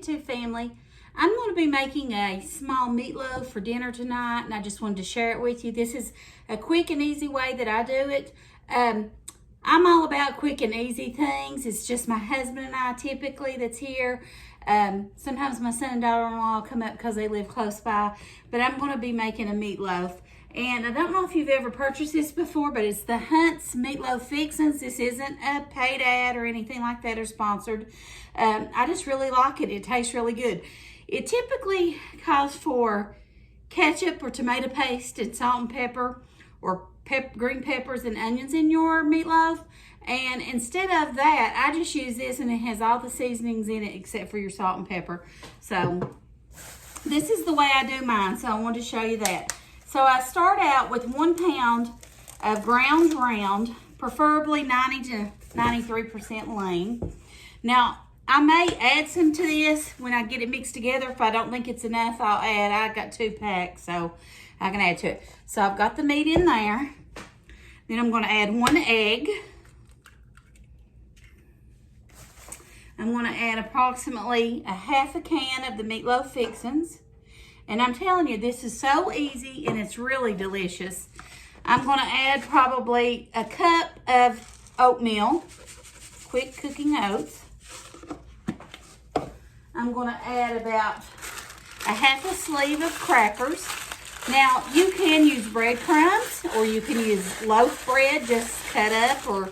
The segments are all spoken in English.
YouTube family. I'm going to be making a small meatloaf for dinner tonight, and I just wanted to share it with you. This is a quick and easy way that I do it. I'm all about quick and easy things. It's just my husband and I typically that's here. Sometimes my son and daughter-in-law come up because they live close by, but I'm going to be making a meatloaf. And I don't know if you've ever purchased this before, but it's the Hunt's Meatloaf Fixens. This isn't a paid ad or anything like that or sponsored. I just really like it. It tastes really good. It typically calls for ketchup or tomato paste and salt and pepper, or green peppers and onions in your meatloaf. And instead of that, I just use this, and it has all the seasonings in it except for your salt and pepper. So this is the way I do mine, so I wanted to show you that. So I start out with 1 pound of ground round, preferably 90 to 93% lean. Now, I may add some to this when I get it mixed together. If I don't think it's enough, I'll add. I got 2 packs, so I can add to it. So I've got the meat in there. Then I'm going to add 1 egg. I'm going to add approximately a half a can of the Meatloaf Fixins. And I'm telling you, this is so easy and it's really delicious. I'm going to add probably a cup of oatmeal, quick cooking oats. I'm going to add about a half a sleeve of crackers. Now, you can use breadcrumbs, or you can use loaf bread just cut up or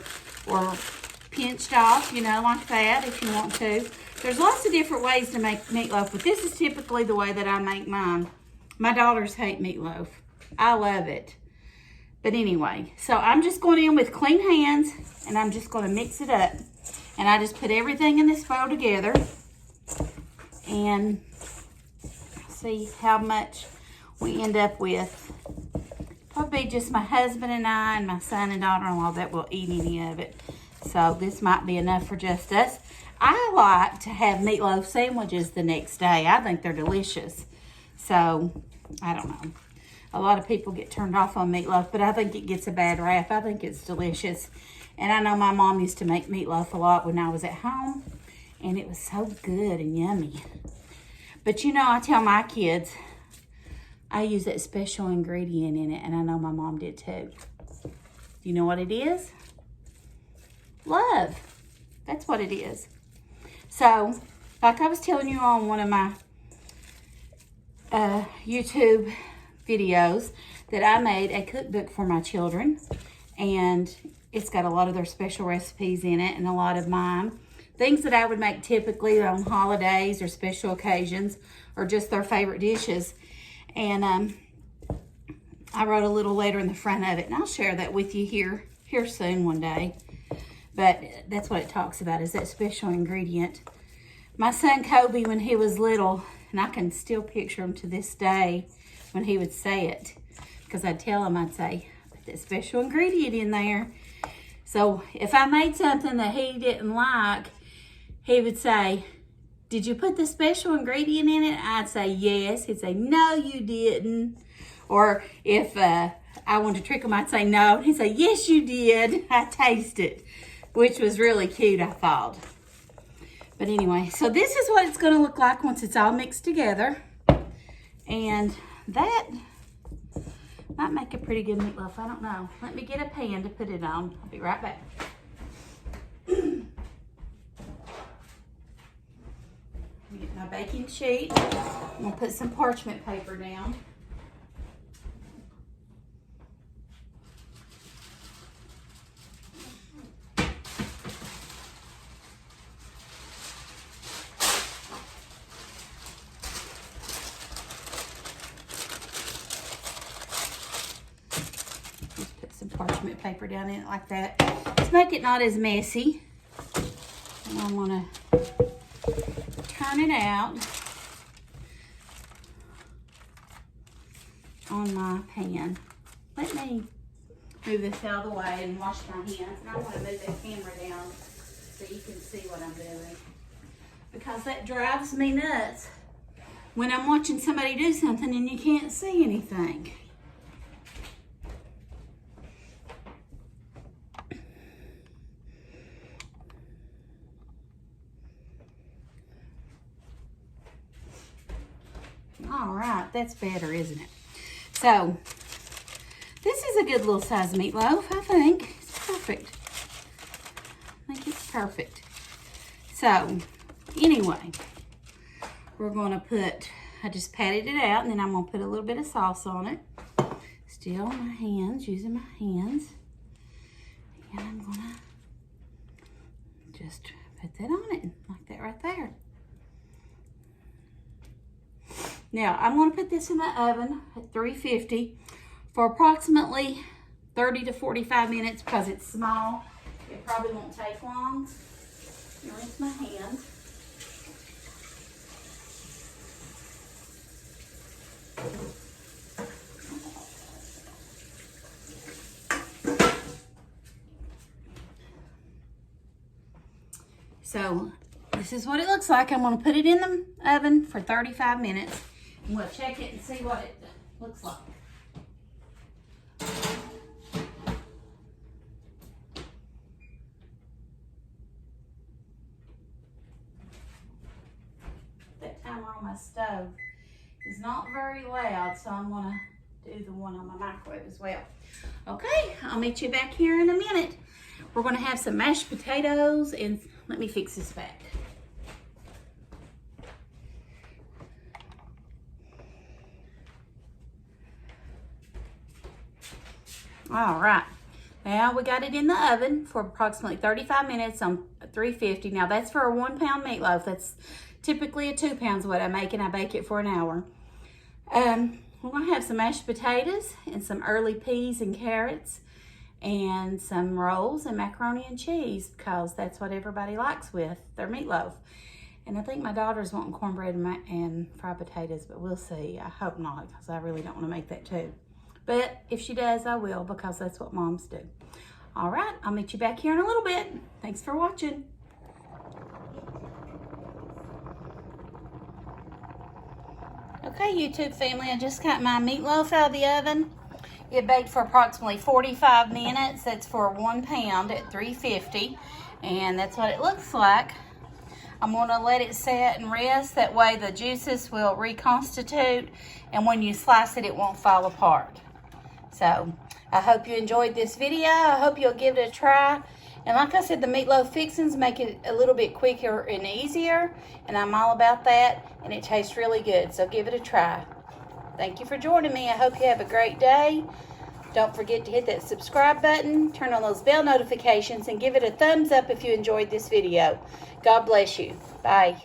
pinched off, you know, like that if you want to. There's lots of different ways to make meatloaf, but this is typically the way that I make mine. My daughters hate meatloaf. I love it. But anyway, so I'm just going in with clean hands, and I'm just going to mix it up. And I just put everything in this bowl together and see how much we end up with. Probably just my husband and I and my son and daughter-in-law that will eat any of it. So this might be enough for just us. I like to have meatloaf sandwiches the next day. I think they're delicious. So, I don't know. A lot of people get turned off on meatloaf, but I think it gets a bad rap. I think it's delicious. And I know my mom used to make meatloaf a lot when I was at home, and it was so good and yummy. But you know, I tell my kids, I use that special ingredient in it, and I know my mom did too. You know what it is? Love. That's what it is. So, like I was telling you on one of my YouTube videos, that I made a cookbook for my children, and it's got a lot of their special recipes in it and a lot of mine. Things that I would make typically on holidays or special occasions, or just their favorite dishes. And I wrote a little letter in the front of it, and I'll share that with you here soon one day. But that's what it talks about, is that special ingredient. My son Kobe, when he was little, and I can still picture him to this day when he would say it, because I'd tell him, I'd say, put that special ingredient in there. So if I made something that he didn't like, he would say, did you put the special ingredient in it? I'd say, yes. He'd say, no, you didn't. Or if I wanted to trick him, I'd say, no. And he'd say, yes, you did. I taste it. Which was really cute, I thought. But anyway, so this is what it's going to look like once it's all mixed together. And that might make a pretty good meatloaf. I don't know. Let me get a pan to put it on. I'll be right back. Get my baking sheet. I'm going to put some parchment paper down. Parchment paper down in it like that. Let's make it not as messy. And I'm gonna turn it out on my pan. Let me move this out of the way and wash my hands. And I want to move that camera down so you can see what I'm doing, because that drives me nuts when I'm watching somebody do something and you can't see anything. All right, that's better, isn't it? So, this is a good little size meatloaf, I think. It's perfect. I think it's perfect. So, anyway, we're going to put, I just patted it out, and then I'm going to put a little bit of sauce on it. Still my hands, using my hands. And I'm going to just put that on it, like that right there. Now, I'm going to put this in the oven at 350 for approximately 30 to 45 minutes because it's small. It probably won't take long. Rinse my hands. So, this is what it looks like. I'm going to put it in the oven for 35 minutes. And we'll check it and see what it looks like. That timer on my stove is not very loud, so I'm going to do the one on my microwave as well. Okay, I'll meet you back here in a minute. We're going to have some mashed potatoes, and let me fix this back. All right, now we got it in the oven for approximately 35 minutes on 350. Now that's for a 1 pound meatloaf. That's typically a 2 pounds what I make, and I bake it for an hour. We're gonna have some mashed potatoes and some early peas and carrots and some rolls and macaroni and cheese because that's what everybody likes with their meatloaf. And I think my daughter's wanting cornbread and fried potatoes, but we'll see. I hope not because I really don't want to make that too. But if she does, I will because that's what moms do. All right, I'll meet you back here in a little bit. Thanks for watching. Okay, YouTube family, I just got my meatloaf out of the oven. It baked for approximately 45 minutes. That's for 1 pound at 350. And that's what it looks like. I'm going to let it set and rest. That way the juices will reconstitute. And when you slice it, it won't fall apart. So, I hope you enjoyed this video. I hope you'll give it a try. And like I said, the meatloaf fixings make it a little bit quicker and easier. And I'm all about that. And it tastes really good. So, give it a try. Thank you for joining me. I hope you have a great day. Don't forget to hit that subscribe button, turn on those bell notifications, and give it a thumbs up if you enjoyed this video. God bless you. Bye.